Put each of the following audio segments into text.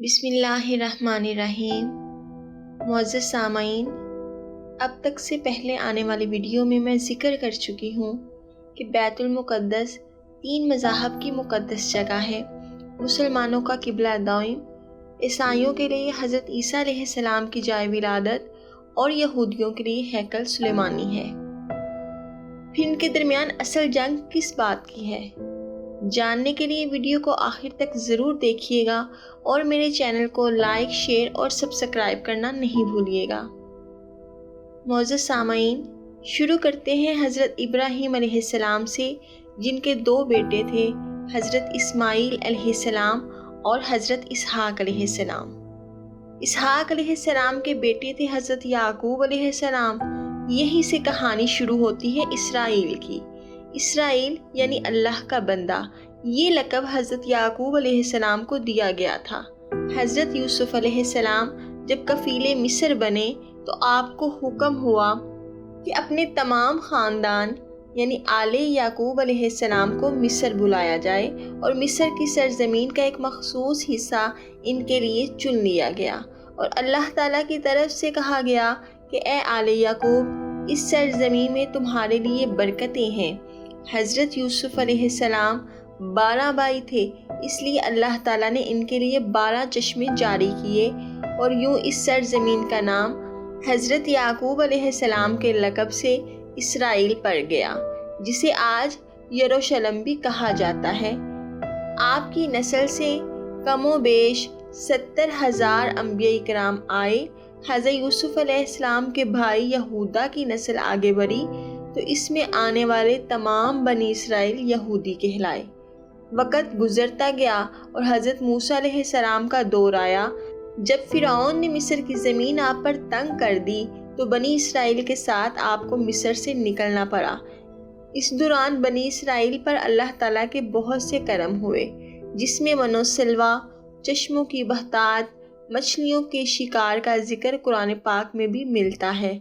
بسم اللہ الرحمن الرحیم۔ معزز سامعین، اب تک سے پہلے آنے والی ویڈیو میں ذکر کر چکی ہوں کہ بیت المقدس 3 مذاہب کی مقدس جگہ ہے۔ مسلمانوں کا قبلہ دائم، عیسائیوں کے لیے حضرت عیسیٰ علیہ السلام کی جائے ولادت اور یہودیوں کے لیے ہیکل سلیمانی ہے۔ پھر ان کے درمیان اصل جنگ کس بات کی ہے؟ جاننے کے لیے ویڈیو کو آخر تک ضرور دیکھیے گا اور میرے چینل کو لائک، شیئر اور سبسکرائب کرنا نہیں بھولیے گا۔ معزز سامعین، شروع کرتے ہیں حضرت ابراہیم علیہ السلام سے، جن کے 2 بیٹے تھے، حضرت اسماعیل علیہ السلام اور حضرت اسحاق علیہ السلام۔ اسحاق علیہ السلام کے بیٹے تھے حضرت یعقوب علیہ السلام۔ یہیں سے کہانی شروع ہوتی ہے اسرائیل کی۔ اسرائیل یعنی اللہ کا بندہ، یہ لقب حضرت یعقوب علیہ السلام کو دیا گیا تھا۔ حضرت یوسف علیہ السلام جب کفیل مصر بنے تو آپ کو حکم ہوا کہ اپنے تمام خاندان یعنی آل یعقوب علیہ السلام کو مصر بلایا جائے اور مصر کی سرزمین کا ایک مخصوص حصہ ان کے لیے چن لیا گیا، اور اللہ تعالیٰ کی طرف سے کہا گیا کہ اے آل یعقوب، اس سرزمین میں تمہارے لیے برکتیں ہیں۔ حضرت یوسف علیہ السلام 12 بھائی تھے، اس لیے اللہ تعالیٰ نے ان کے لیے 12 چشمے جاری کیے، اور یوں اس سرزمین کا نام حضرت یعقوب علیہ السلام کے لقب سے اسرائیل پڑ گیا، جسے آج یروشلم بھی کہا جاتا ہے۔ آپ کی نسل سے کم و بیش 70,000 انبیاء کرام آئے۔ حضرت یوسف علیہ السلام کے بھائی یہودا کی نسل آگے بڑھی تو اس میں آنے والے تمام بنی اسرائیل یہودی کہلائے۔ وقت گزرتا گیا اور حضرت موسیٰ علیہ السلام کا دور آیا۔ جب فرعون نے مصر کی زمین آپ پر تنگ کر دی تو بنی اسرائیل کے ساتھ آپ کو مصر سے نکلنا پڑا۔ اس دوران بنی اسرائیل پر اللہ تعالیٰ کے بہت سے کرم ہوئے، جس میں من و سلوہ، چشموں کی بہتات، مچھلیوں کے شکار کا ذکر قرآن پاک میں بھی ملتا ہے،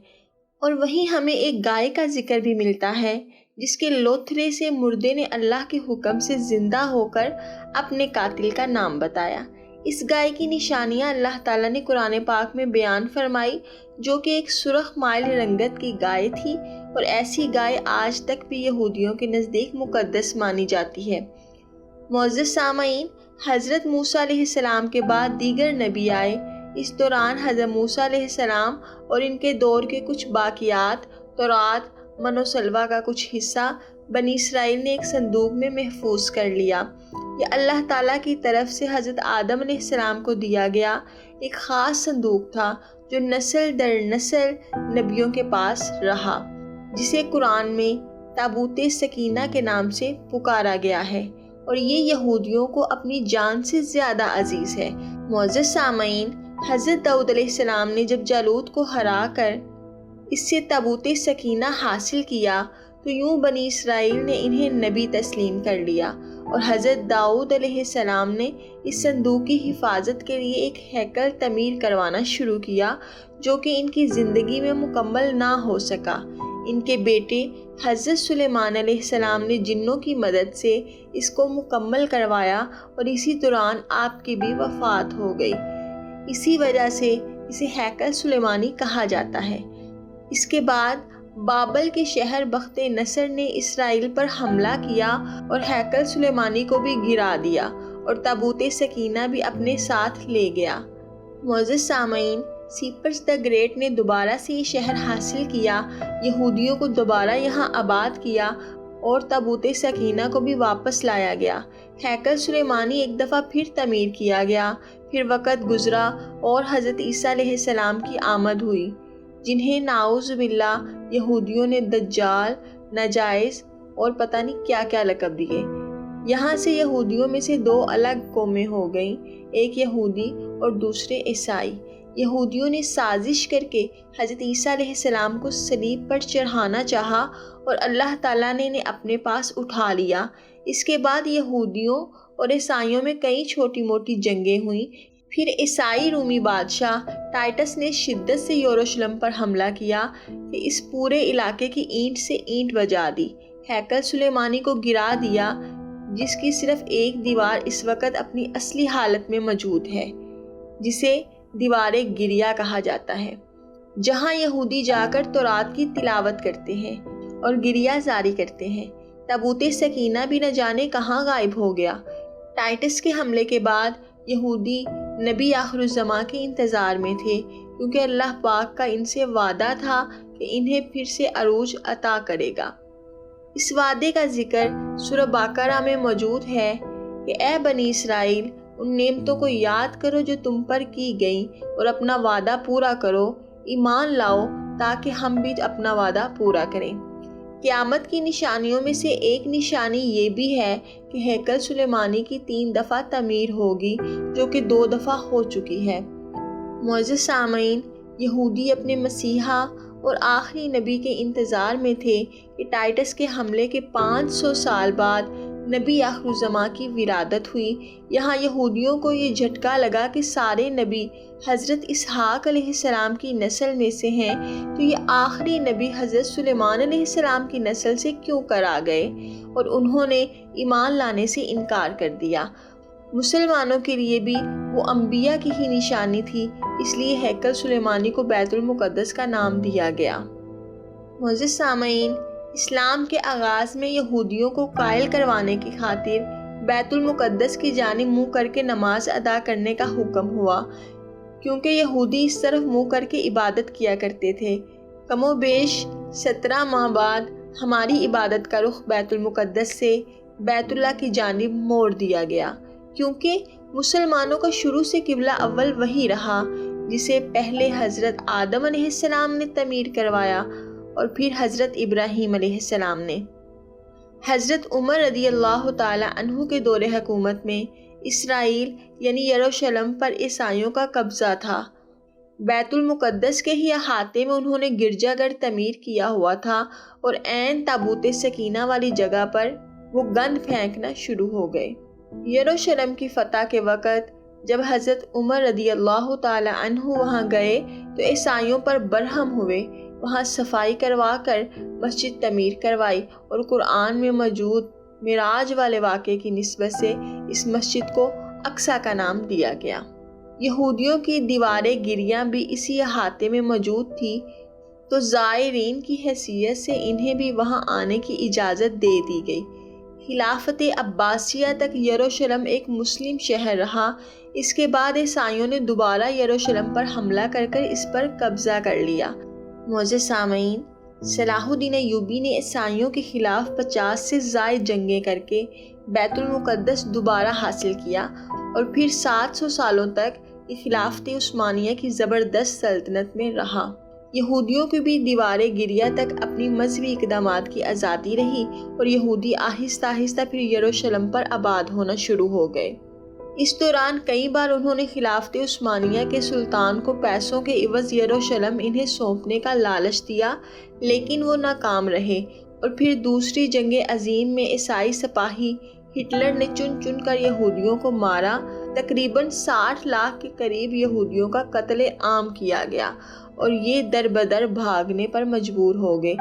اور وہیں ہمیں ایک گائے کا ذکر بھی ملتا ہے جس کے لوتھڑے سے مردے نے اللہ کے حکم سے زندہ ہو کر اپنے قاتل کا نام بتایا۔ اس گائے کی نشانیاں اللہ تعالیٰ نے قرآن پاک میں بیان فرمائی، جو کہ ایک سرخ مائل رنگت کی گائے تھی، اور ایسی گائے آج تک بھی یہودیوں کے نزدیک مقدس مانی جاتی ہے۔ معزز سامعین، حضرت موسیٰ علیہ السلام کے بعد دیگر نبی آئے۔ اس دوران حضرت موسیٰ علیہ السلام اور ان کے دور کے کچھ باقیات، تورات، من و سلوہ کا کچھ حصہ بنی اسرائیل نے ایک صندوق میں محفوظ کر لیا۔ یہ اللہ تعالیٰ کی طرف سے حضرت آدم علیہ السلام کو دیا گیا ایک خاص صندوق تھا، جو نسل در نسل نبیوں کے پاس رہا، جسے قرآن میں تابوت سکینہ کے نام سے پکارا گیا ہے، اور یہ یہودیوں کو اپنی جان سے زیادہ عزیز ہے۔ معزز سامعین، حضرت داؤد علیہ السلام نے جب جالوت کو ہرا کر اس سے تابوت سکینہ حاصل کیا تو یوں بنی اسرائیل نے انہیں نبی تسلیم کر لیا، اور حضرت داؤد علیہ السلام نے اس صندوق کی حفاظت کے لیے ایک ہیکل تعمیر کروانا شروع کیا، جو کہ ان کی زندگی میں مکمل نہ ہو سکا۔ ان کے بیٹے حضرت سلیمان علیہ السلام نے جنوں کی مدد سے اس کو مکمل کروایا، اور اسی دوران آپ کی بھی وفات ہو گئی۔ اسی وجہ سے اسے ہیکل سلیمانی کہا جاتا ہے۔ اس کے بعد بابل کے شہر بخت نصر نے اسرائیل پر حملہ کیا اور ہیکل سلیمانی کو بھی گرا دیا، اور تابوت سکینہ بھی اپنے ساتھ لے گیا۔ معزز سامعین، سیپرس دا گریٹ نے دوبارہ سے یہ شہر حاصل کیا، یہودیوں کو دوبارہ یہاں آباد کیا، اور تابوت سکینہ کو بھی واپس لایا گیا۔ ہیکل سلیمانی ایک دفعہ پھر تعمیر کیا گیا۔ پھر وقت گزرا اور حضرت عیسیٰ علیہ السلام کی آمد ہوئی، جنہیں نعوذ باللہ یہودیوں نے دجال، ناجائز اور پتہ نہیں کیا کیا لقب دیے۔ یہاں سے یہودیوں میں سے 2 الگ قومیں ہو گئیں، ایک یہودی اور دوسرے عیسائی۔ یہودیوں نے سازش کر کے حضرت عیسیٰ علیہ السلام کو صلیب پر چڑھانا چاہا، اور اللہ تعالیٰ نے انہیں اپنے پاس اٹھا لیا۔ اس کے بعد یہودیوں اور عیسائیوں میں کئی چھوٹی موٹی جنگیں ہوئیں۔ پھر عیسائی رومی بادشاہ ٹائٹس نے شدت سے یروشلم پر حملہ کیا کہ اس پورے علاقے کی اینٹ سے اینٹ بجا دی، ہیکل سلیمانی کو گرا دیا، جس کی صرف ایک دیوار اس وقت اپنی اصلی حالت میں موجود ہے۔ جسے دیوار گریہ کہا جاتا ہے، جہاں یہودی جا کر تورات کی تلاوت کرتے ہیں اور گریہ جاری کرتے ہیں۔ تابوت سکینہ بھی نہ جانے کہاں غائب ہو گیا۔ ٹائٹس کے حملے کے بعد یہودی نبی آخر الزماں کے انتظار میں تھے، کیونکہ اللہ پاک کا ان سے وعدہ تھا کہ انہیں پھر سے عروج عطا کرے گا۔ اس وعدے کا ذکر سورہ بقرہ میں موجود ہے کہ اے بنی اسرائیل، ان نعمتوں کو یاد کرو جو تم پر کی گئیں اور اپنا وعدہ پورا کرو، ایمان لاؤ تاکہ ہم بھی اپنا وعدہ پورا کریں۔ قیامت کی نشانیوں میں سے ایک نشانی یہ بھی ہے کہ ہیکل سلیمانی کی 3 دفعہ تعمیر ہوگی، جو کہ 2 دفعہ ہو چکی ہے۔ معزز سامعین، یہودی اپنے مسیحا اور آخری نبی کے انتظار میں تھے کہ ٹائٹس کے حملے کے 500 سال بعد نبی آخر الزماں کی ولادت ہوئی۔ یہاں یہودیوں کو یہ جھٹکا لگا کہ سارے نبی حضرت اسحاق علیہ السلام کی نسل میں سے ہیں، تو یہ آخری نبی حضرت سلیمان علیہ السلام کی نسل سے کیوں کر آ گئے، اور انہوں نے ایمان لانے سے انکار کر دیا۔ مسلمانوں کے لیے بھی وہ انبیاء کی ہی نشانی تھی، اس لیے ہیکل سلیمانی کو بیت المقدس کا نام دیا گیا۔ معزز سامعین، اسلام کے آغاز میں یہودیوں کو قائل کروانے کی خاطر بیت المقدس کی جانب منہ کر کے نماز ادا کرنے کا حکم ہوا، کیونکہ یہودی اس طرف منہ کر کے عبادت کیا کرتے تھے۔ کم و بیش 17 ماہ بعد ہماری عبادت کا رخ بیت المقدس سے بیت اللہ کی جانب موڑ دیا گیا، کیونکہ مسلمانوں کا شروع سے قبلہ اول وہی رہا، جسے پہلے حضرت آدم علیہ السلام نے تعمیر کروایا اور پھر حضرت ابراہیم علیہ السلام نے۔ حضرت عمر رضی اللہ تعالی عنہ کے دور حکومت میں اسرائیل یعنی یروشلم پر عیسائیوں کا قبضہ تھا۔ بیت المقدس کے ہی احاطے میں انہوں نے گرجا گھر تعمیر کیا ہوا تھا، اور عین تابوت سکینہ والی جگہ پر وہ گند پھینکنا شروع ہو گئے۔ یروشلم کی فتح کے وقت جب حضرت عمر رضی اللہ تعالی عنہ وہاں گئے تو عیسائیوں پر برہم ہوئے، وہاں صفائی کروا کر مسجد تعمیر کروائی، اور قرآن میں موجود معراج والے واقعے کی نسبت سے اس مسجد کو اقصی کا نام دیا گیا۔ یہودیوں کی دیوار گریہ بھی اسی احاطے میں موجود تھی، تو زائرین کی حیثیت سے انہیں بھی وہاں آنے کی اجازت دے دی گئی۔ خلافت عباسیہ تک یروشلم ایک مسلم شہر رہا۔ اس کے بعد عیسائیوں نے دوبارہ یروشلم پر حملہ کر کر اس پر قبضہ کر لیا۔ معزز سامعین، صلاح الدین ایوبی نے عیسائیوں کے خلاف 50 سے زائد جنگیں کر کے بیت المقدس دوبارہ حاصل کیا، اور پھر 700 سالوں تک یہ خلافت عثمانیہ کی زبردست سلطنت میں رہا۔ یہودیوں کو بھی دیوار گریہ تک اپنی مذہبی اقدامات کی آزادی رہی، اور یہودی آہستہ آہستہ پھر یروشلم پر آباد ہونا شروع ہو گئے۔ اس دوران کئی بار انہوں نے خلافت عثمانیہ کے سلطان کو پیسوں کے عوض یروشلم انہیں سونپنے کا لالچ دیا، لیکن وہ ناکام رہے، اور پھر دوسری جنگ عظیم میں عیسائی سپاہی ہٹلر نے چن چن کر یہودیوں کو مارا۔ تقریباً 60 لاکھ کے قریب یہودیوں کا قتل عام کیا گیا، اور یہ در بدر بھاگنے پر مجبور ہو گئے۔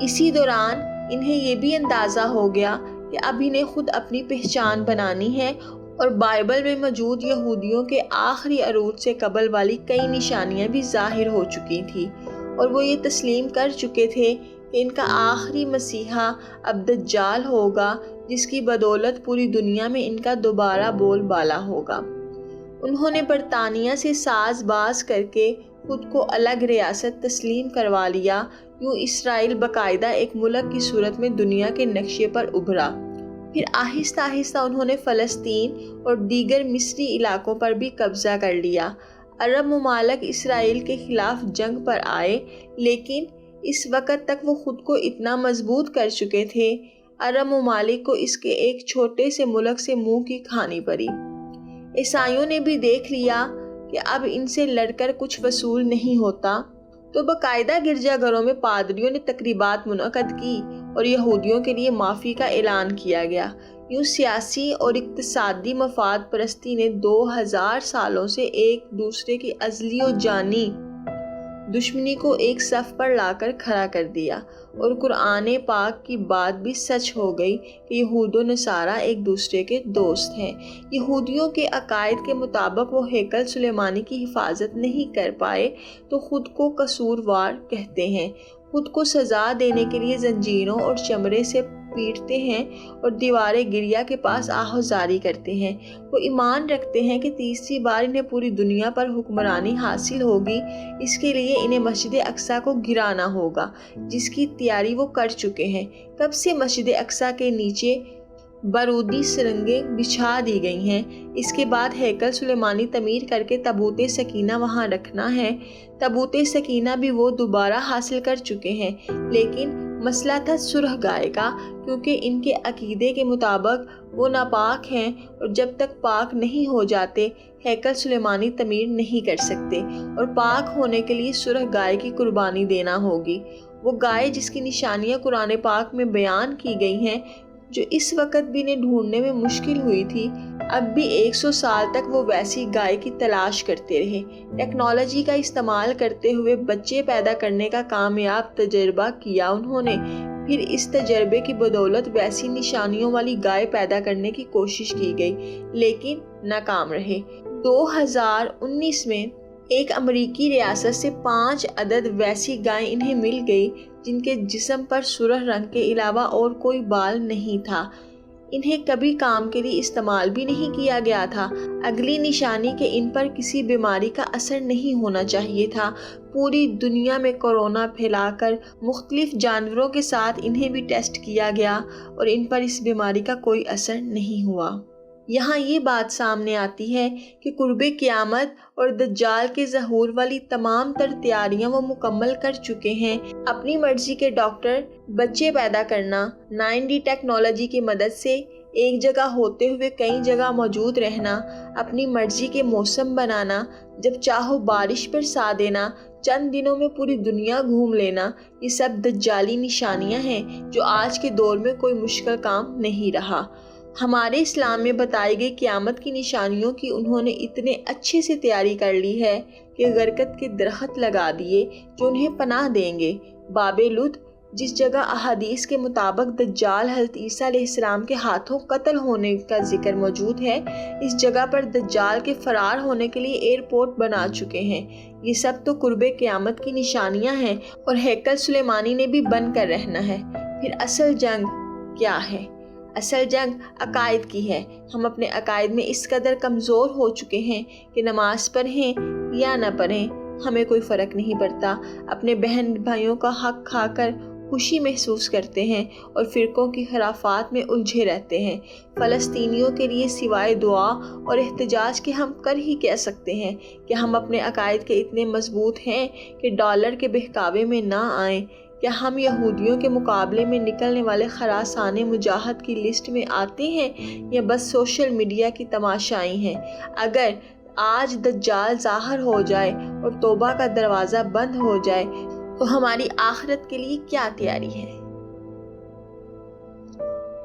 اسی دوران انہیں یہ بھی اندازہ ہو گیا کہ اب انہیں خود اپنی پہچان بنانی ہے، اور بائبل میں موجود یہودیوں کے آخری عروج سے قبل والی کئی نشانیاں بھی ظاہر ہو چکی تھیں، اور وہ یہ تسلیم کر چکے تھے کہ ان کا آخری مسیحا اب دجال ہوگا، جس کی بدولت پوری دنیا میں ان کا دوبارہ بول بالا ہوگا۔ انہوں نے برطانیہ سے ساز باز کر کے خود کو الگ ریاست تسلیم کروا لیا۔ یوں اسرائیل باقاعدہ ایک ملک کی صورت میں دنیا کے نقشے پر ابھرا۔ پھر آہستہ آہستہ انہوں نے فلسطین اور دیگر مصری علاقوں پر بھی قبضہ کر لیا۔ عرب ممالک اسرائیل کے خلاف جنگ پر آئے، لیکن اس وقت تک وہ خود کو اتنا مضبوط کر چکے تھے، عرب ممالک کو اس کے ایک چھوٹے سے ملک سے منہ کی کھانی پڑی۔ عیسائیوں نے بھی دیکھ لیا کہ اب ان سے لڑ کر کچھ وصول نہیں ہوتا، تو باقاعدہ گرجا گھروں میں پادریوں نے تقریبات منعقد کی اور یہودیوں کے لیے معافی کا اعلان کیا گیا۔ یوں سیاسی اور اقتصادی مفاد پرستی نے 2000 سالوں سے ایک دوسرے کی ازلی و جانی دشمنی کو ایک صف پر لا کر کھڑا کر دیا، اور قرآن پاک کی بات بھی سچ ہو گئی کہ یہود و نصارہ ایک دوسرے کے دوست ہیں۔ یہودیوں کے عقائد کے مطابق وہ ہیکل سلیمانی کی حفاظت نہیں کر پائے تو خود کو قصوروار کہتے ہیں، خود کو سزا دینے کے لیے زنجیروں اور چمڑے سے پیٹتے ہیں اور دیوار گریا کے پاس آہوازاری کرتے ہیں۔ وہ ایمان رکھتے ہیں کہ تیسری بار انہیں پوری دنیا پر حکمرانی حاصل ہوگی، اس کے لیے انہیں مسجد اقصیٰ کو گرانا ہوگا، جس کی تیاری وہ کر چکے ہیں۔ کب سے مسجد اقصیٰ کے نیچے بارودی سرنگیں بچھا دی گئی ہیں۔ اس کے بعد ہیکل سلیمانی تعمیر کر کے تابوت سکینہ وہاں رکھنا ہے۔ تابوت سکینہ بھی وہ دوبارہ حاصل کر چکے ہیں، لیکن مسئلہ تھا سرخ گائے کا، کیونکہ ان کے عقیدے کے مطابق وہ ناپاک ہیں، اور جب تک پاک نہیں ہو جاتے ہیکل سلیمانی تعمیر نہیں کر سکتے، اور پاک ہونے کے لیے سرخ گائے کی قربانی دینا ہوگی۔ وہ گائے جس کی نشانیاں قرآن پاک میں بیان کی گئی ہیں، جو اس وقت بھی انہیں ڈھونڈنے میں مشکل ہوئی تھی، اب بھی 100 سال تک وہ ویسی گائے کی تلاش کرتے رہے۔ ٹیکنالوجی کا استعمال کرتے ہوئے بچے پیدا کرنے کا کامیاب تجربہ کیا انہوں نے، پھر اس تجربے کی بدولت ویسی نشانیوں والی گائے پیدا کرنے کی کوشش کی گئی، لیکن ناکام رہے۔ 2019 میں ایک امریکی ریاست سے 5 عدد ویسی گائیں انہیں مل گئی جن کے جسم پر سرخ رنگ کے علاوہ اور کوئی بال نہیں تھا۔ انہیں کبھی کام کے لیے استعمال بھی نہیں کیا گیا تھا۔ اگلی نشانی کہ ان پر کسی بیماری کا اثر نہیں ہونا چاہیے تھا۔ پوری دنیا میں کورونا پھیلا کر مختلف جانوروں کے ساتھ انہیں بھی ٹیسٹ کیا گیا اور ان پر اس بیماری کا کوئی اثر نہیں ہوا۔ یہاں یہ بات سامنے آتی ہے کہ قرب قیامت اور دجال کے ظہور والی تمام تر تیاریاں وہ مکمل کر چکے ہیں۔ اپنی مرضی کے ڈاکٹر، بچے پیدا کرنا، 9D ٹیکنالوجی کی مدد سے ایک جگہ ہوتے ہوئے کئی جگہ موجود رہنا، اپنی مرضی کے موسم بنانا، جب چاہو بارش برسا دینا، چند دنوں میں پوری دنیا گھوم لینا، یہ سب دجالی نشانیاں ہیں جو آج کے دور میں کوئی مشکل کام نہیں رہا۔ ہمارے اسلام میں بتائی گئی قیامت کی نشانیوں کی انہوں نے اتنے اچھے سے تیاری کر لی ہے کہ غرقت کے درخت لگا دیے جو انہیں پناہ دیں گے۔ باب لد، جس جگہ احادیث کے مطابق دجال حضرت عیسیٰ علیہ السلام کے ہاتھوں قتل ہونے کا ذکر موجود ہے، اس جگہ پر دجال کے فرار ہونے کے لیے ایئرپورٹ بنا چکے ہیں۔ یہ سب تو قرب قیامت کی نشانیاں ہیں، اور ہیکل سلیمانی نے بھی بن کر رہنا ہے۔ پھر اصل جنگ کیا ہے؟ اصل جنگ عقائد کی ہے۔ ہم اپنے عقائد میں اس قدر کمزور ہو چکے ہیں کہ نماز پڑھیں یا نہ پڑھیں ہمیں کوئی فرق نہیں پڑتا، اپنے بہن بھائیوں کا حق کھا کر خوشی محسوس کرتے ہیں اور فرقوں کی خرافات میں الجھے رہتے ہیں۔ فلسطینیوں کے لیے سوائے دعا اور احتجاج کے ہم کر ہی کہہ سکتے ہیں کہ ہم اپنے عقائد کے اتنے مضبوط ہیں کہ ڈالر کے بہکاوے میں نہ آئیں۔ کیا ہم یہودیوں کے مقابلے میں نکلنے والے خراسان مجاہد کی لسٹ میں آتے ہیں یا بس سوشل میڈیا کی تماشائی ہیں؟ اگر آج دجال ظاہر ہو جائے اور توبہ کا دروازہ بند ہو جائے تو ہماری آخرت کے لیے کیا تیاری ہے؟